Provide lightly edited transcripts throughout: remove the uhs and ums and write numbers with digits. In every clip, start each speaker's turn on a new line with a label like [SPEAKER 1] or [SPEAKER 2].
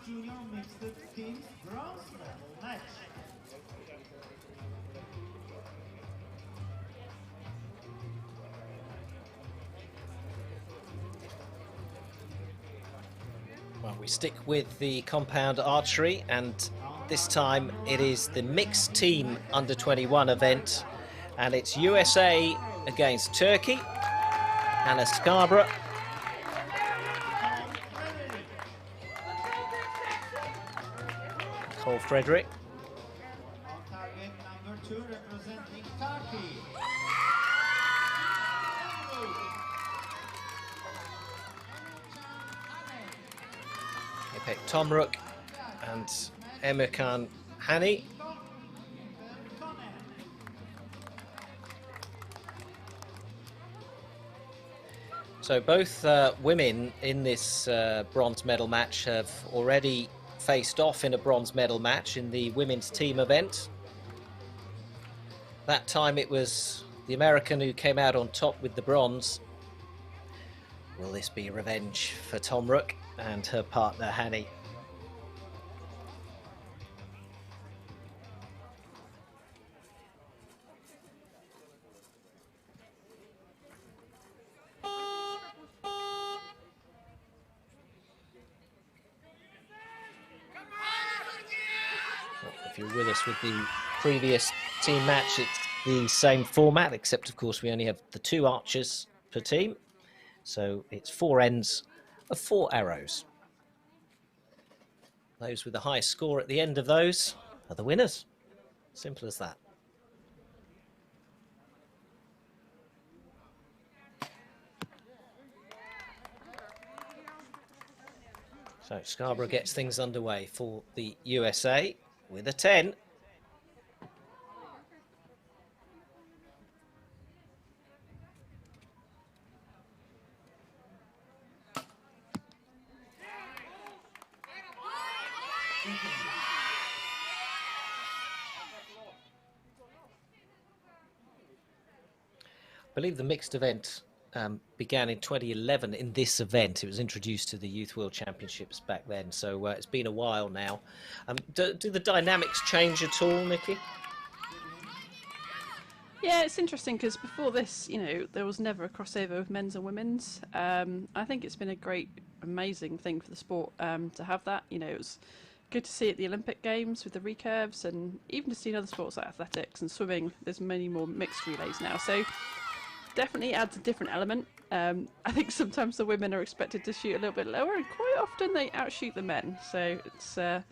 [SPEAKER 1] Junior Mixed Teams Bronze Medal Match.
[SPEAKER 2] Well, we stick with the compound archery, and this time it is the mixed team under 21 event, and it's USA against Turkey. Anna Scarborough. Cole Frederick.
[SPEAKER 1] On target number 2 representing Turkey.
[SPEAKER 2] Ipek Tomruk and Emirkan Hani. So both women in this bronze medal match have already faced off in a bronze medal match in the women's team event. That time it was the American who came out on top with the bronze. Will this be revenge for Tomruk and her partner Hani? If you're with us with the previous team match, it's the same format, except of course we only have the 2 archers per team. So it's 4 ends of 4 arrows. Those with the highest score at the end of those are the winners. Simple as that. So Scarborough gets things underway for the USA with a 10. I believe the mixed event began in 2011 in this event. It was introduced to the Youth World Championships back then, so it's been a while now. Do the dynamics change at all, Nikki?
[SPEAKER 3] Yeah, it's interesting because before this, you know, there was never a crossover with men's and women's. I think it's been a great, amazing thing for the sport to have that. You know, it was good to see at the Olympic Games with the recurves, and even to see in other sports like athletics and swimming. There's many more mixed relays now, so definitely adds a different element. I think sometimes the women are expected to shoot a little bit lower, and quite often they outshoot the men. So it's a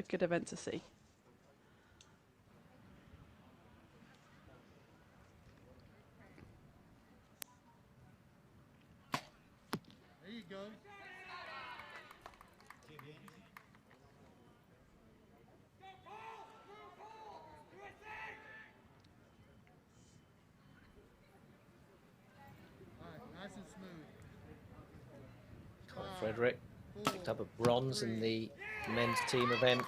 [SPEAKER 3] good event to see.
[SPEAKER 4] There you go. Nice and smooth.
[SPEAKER 2] Cole Frederick picked up a bronze in the men's team event.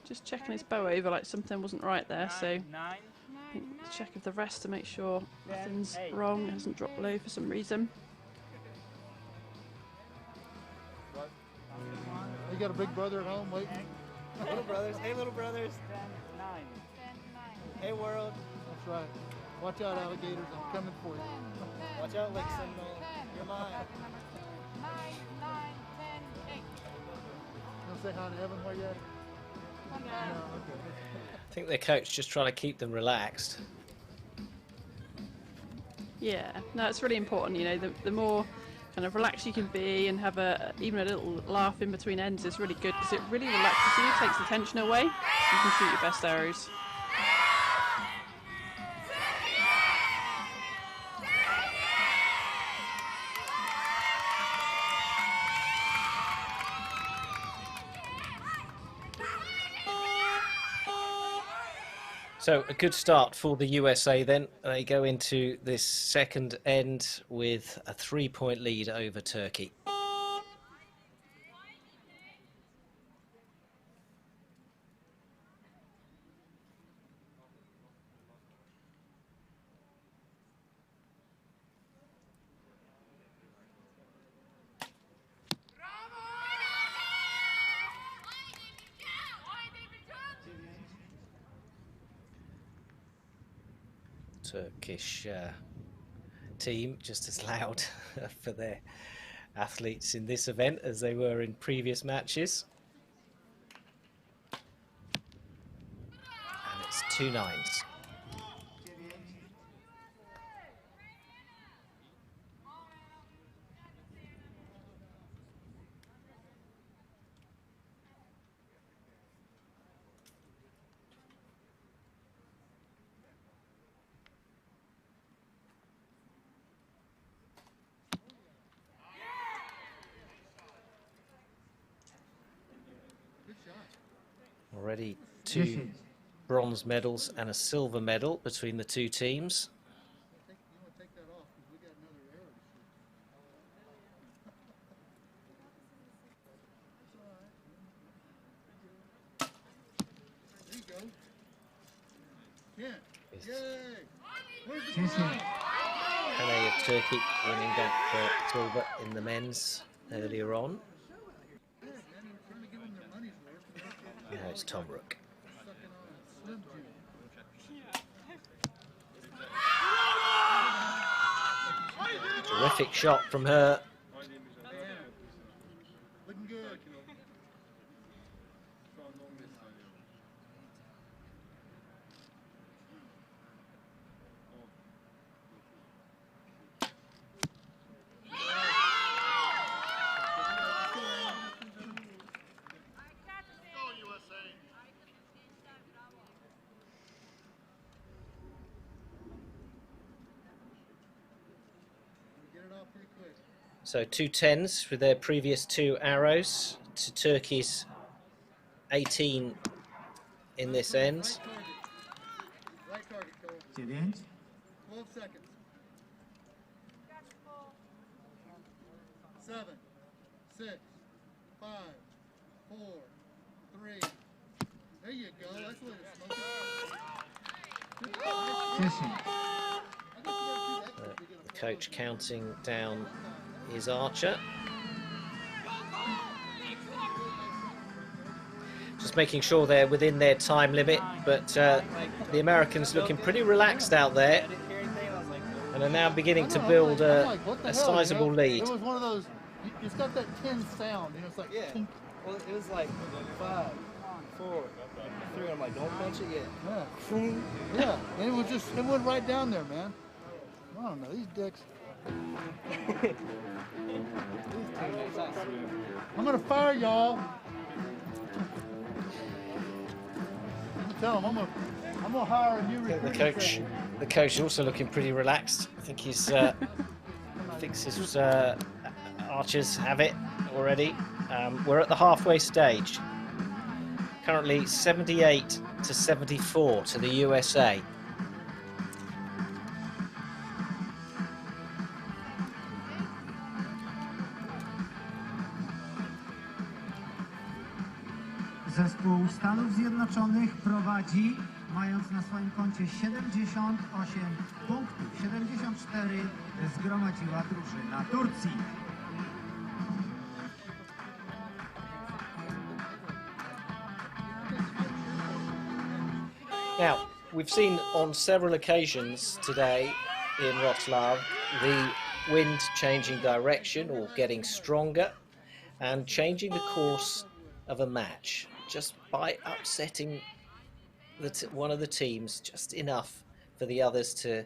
[SPEAKER 3] Just checking his bow over, like something wasn't right there, so check if the rest to make sure nothing's wrong, it hasn't dropped low for some reason.
[SPEAKER 4] You got a big brother at home waiting?
[SPEAKER 5] Little brothers, hey little brothers. 10, 9. Hey world.
[SPEAKER 4] That's right. Watch out, alligators, I'm coming for you.
[SPEAKER 5] Watch out, Lick Signal. You're mine.
[SPEAKER 6] 9, 9, 10, 8.
[SPEAKER 4] You want to say hi to Evan while you're at it? No, okay.
[SPEAKER 2] I think their coach just trying to keep them relaxed.
[SPEAKER 3] Yeah, no, it's really important. You know, the more kind of relaxed you can be and have even a little laugh in between ends is really good, because it really relaxes you, takes the tension away, so you can shoot your best arrows.
[SPEAKER 2] So a good start for the USA then. They go into this second end with a 3-point lead over Turkey. Turkish team just as loud for their athletes in this event as they were in previous matches. And it's 2 9s. Already 2 bronze medals and a silver medal between the two teams. Hannay of Turkey winning that silver in the men's earlier on. Now it's Tom Rook. Terrific shot from her.
[SPEAKER 4] Looking good.
[SPEAKER 2] So 2 10s with their previous 2 arrows to Turkey's 18 in this end.
[SPEAKER 4] Right target, Cole. 12 seconds. 7, 6, 5, 4, 3. There you go. That's the way to smoke it.
[SPEAKER 2] The coach counting down his archer. Just making sure they're within their time limit, but the Americans looking pretty relaxed out there and are now beginning to build a sizable lead.
[SPEAKER 4] It was one of those, it's got that tin sound, you know, it's like,
[SPEAKER 5] yeah. Well, it was like 5, 4, 3. I'm like, don't punch it yet.
[SPEAKER 4] Yeah. Yeah, and it was just, it went right down there, man. I don't know, these dicks. I'm gonna fire y'all. Tell them I'm gonna hire a new recruiting.
[SPEAKER 2] The coach is also looking pretty relaxed. I think he's thinks his archers have it already. We're at the halfway stage. Currently 78 to 74 to the USA.
[SPEAKER 7] Zespół Stanów Zjednoczonych prowadzi, mając na swoim koncie 78 punktów. 74 zgromadziła drużyna Turcji.
[SPEAKER 2] Now, we've seen on several occasions today in Wroclaw the wind changing direction or getting stronger and changing the course of a match just by upsetting one of the teams just enough for the others to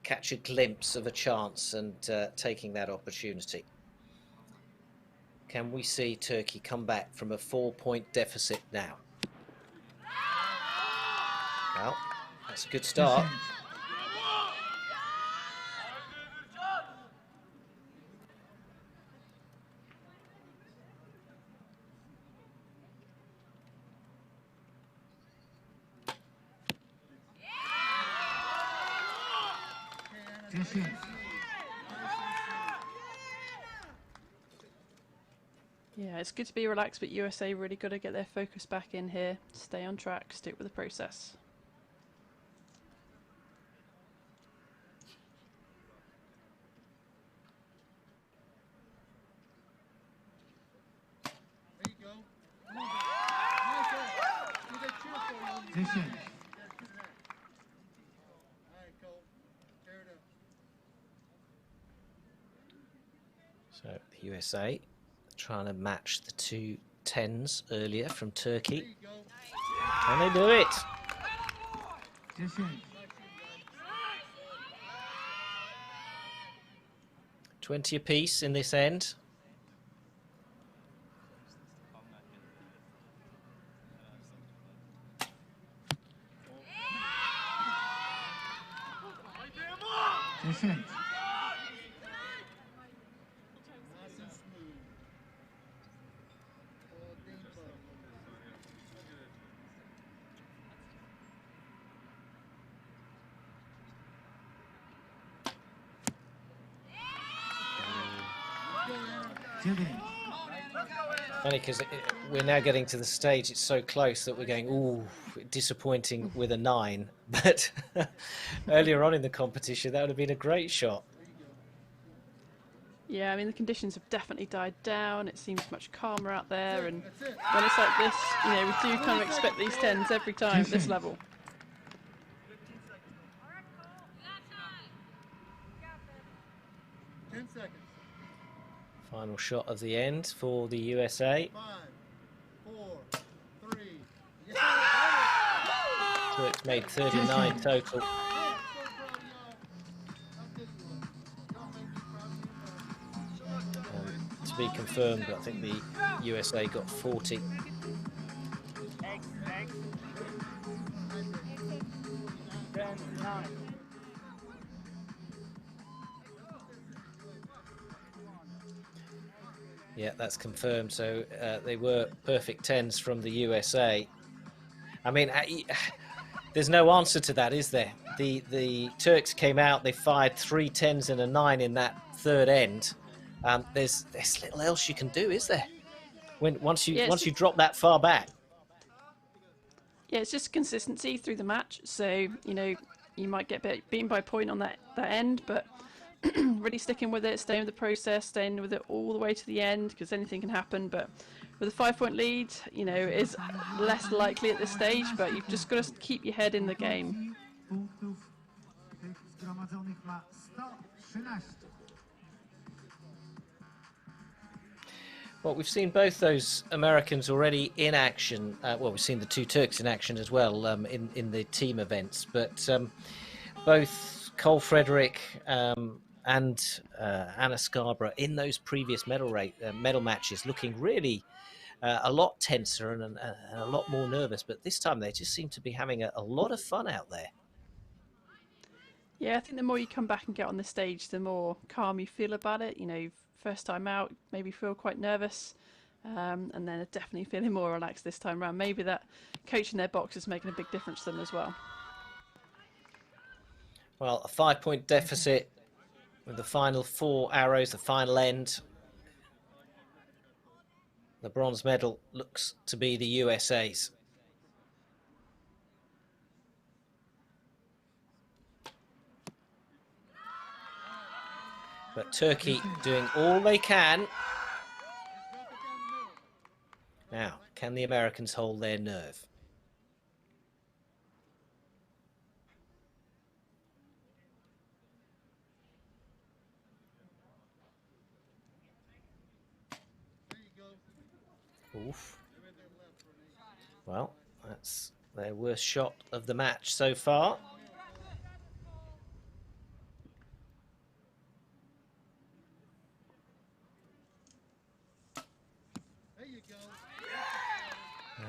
[SPEAKER 2] catch a glimpse of a chance and taking that opportunity. Can we see Turkey come back from a 4-point deficit now? Well, that's a good start.
[SPEAKER 3] Yeah, it's good to be relaxed, but USA really got to get their focus back in here, stay on track, stick with the process.
[SPEAKER 4] There you go. Come on, nice shot. Do that cheer for you.
[SPEAKER 7] 10.
[SPEAKER 4] All right, Cole. Tear it up.
[SPEAKER 2] So the USA trying to match the 2 10s earlier from Turkey.
[SPEAKER 4] There you go.
[SPEAKER 2] Can they do it?
[SPEAKER 7] 10.
[SPEAKER 2] 20 apiece in this end.
[SPEAKER 4] Nice and smooth. All deep up.
[SPEAKER 2] Funny because we're now getting to the stage, it's so close that we're going, ooh, disappointing with a 9. But earlier on in the competition, that would have been a great shot.
[SPEAKER 3] Yeah, I mean, the conditions have definitely died down. It seems much calmer out there. And when it's like this, you know, we do kind of expect these 10s every time at this level.
[SPEAKER 4] 10 seconds.
[SPEAKER 2] Final shot of the end for the USA.
[SPEAKER 4] 5, 4, 3. Yes.
[SPEAKER 2] Turks made 39 total. To be confirmed, but I think the USA got 40. Yeah, that's confirmed. So they were perfect 10s from the USA. I mean, there's no answer to that, is there? The Turks came out, they fired 3 10s and a 9 in that third end. There's little else you can do, is there? Once you drop that far back.
[SPEAKER 3] Yeah, it's just consistency through the match. So, you know, you might get beaten by a point on that end, but really sticking with it, staying with the process, staying with it all the way to the end, because anything can happen. But with a 5-point lead, you know, is less likely at this stage, but you've just got to keep your head in the game.
[SPEAKER 2] Well, we've seen both those Americans already in action. Well, we've seen the 2 Turks in action as well in the team events, but both Cole Frederick and Anna Scarborough in those previous medal matches looking really a lot tenser and a lot more nervous, but this time they just seem to be having a lot of fun out there.
[SPEAKER 3] Yeah, I think the more you come back and get on the stage, the more calm you feel about it. You know, first time out, maybe feel quite nervous, and then are definitely feeling more relaxed this time around. Maybe that coach in their box is making a big difference to them as well.
[SPEAKER 2] Well, a 5-point deficit with the final 4 arrows, the final end. The bronze medal looks to be the USA's. But Turkey doing all they can. Now, can the Americans hold their nerve? Oof. Well, that's their worst shot of the match so far.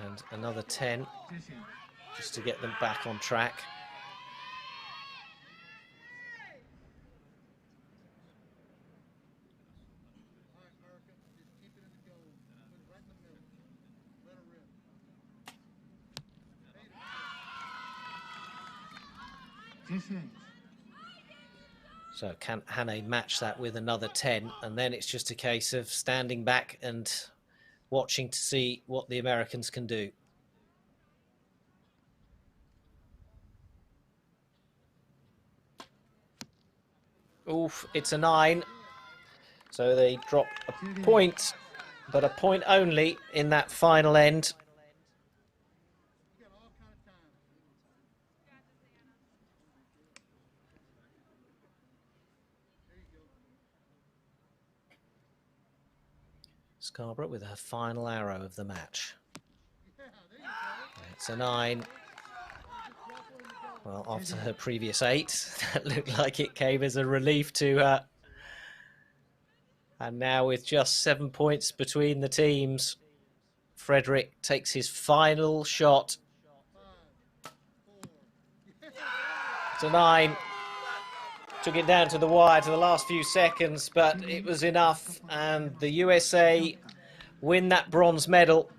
[SPEAKER 2] And another 10
[SPEAKER 7] 10.
[SPEAKER 2] just to get them back on track.
[SPEAKER 4] All right, America, just keep it in the goal. Put it right in the middle. Let her rip. Hey,
[SPEAKER 7] 10.
[SPEAKER 2] So can Hannah match that with another 10? And then it's just a case of standing back and watching to see what the Americans can do. Oof, it's a 9. So they drop a point, but a point only in that final end.
[SPEAKER 4] you got all kind of time. There you go.
[SPEAKER 2] Scarborough with her final arrow of the match.
[SPEAKER 4] Yeah, there you go.
[SPEAKER 2] It's a 9. Well, after her previous 8, that looked like it came as a relief to her. And now with just 7 points between the teams, Frederick takes his final shot.
[SPEAKER 4] 5, 4.
[SPEAKER 2] It's a 9. Took it down to the wire to the last few seconds, but it was enough. And the USA win that bronze medal.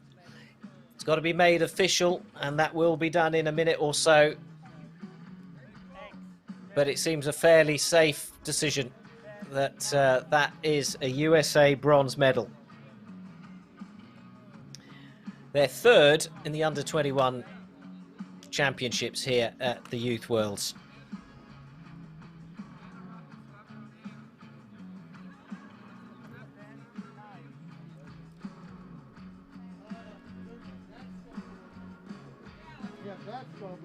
[SPEAKER 2] It's got to be made official, and that will be done in a minute or so. But it seems a fairly safe decision that that is a USA bronze medal. They're third in the under-21 championships here at the Youth Worlds.
[SPEAKER 4] Yeah, that's Scarborough.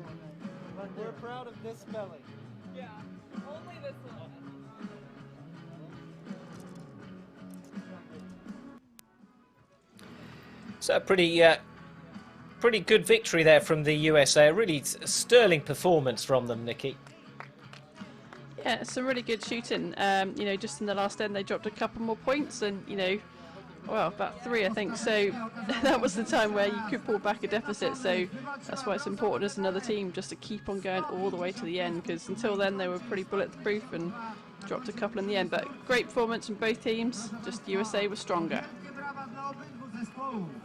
[SPEAKER 5] But we're proud of this spelling.
[SPEAKER 6] Yeah, only this one.
[SPEAKER 2] So pretty good victory there from the USA. A really sterling performance from them, Nikki.
[SPEAKER 3] Yeah, some really good shooting. You know, just in the last end they dropped a couple more points, and you know, well, about 3 I think. So that was the time where you could pull back a deficit. So that's why it's important as another team just to keep on going all the way to the end, because until then they were pretty bulletproof and dropped a couple in the end. But great performance from both teams. Just USA was stronger.
[SPEAKER 7] Brawa dla obydwu zespołów.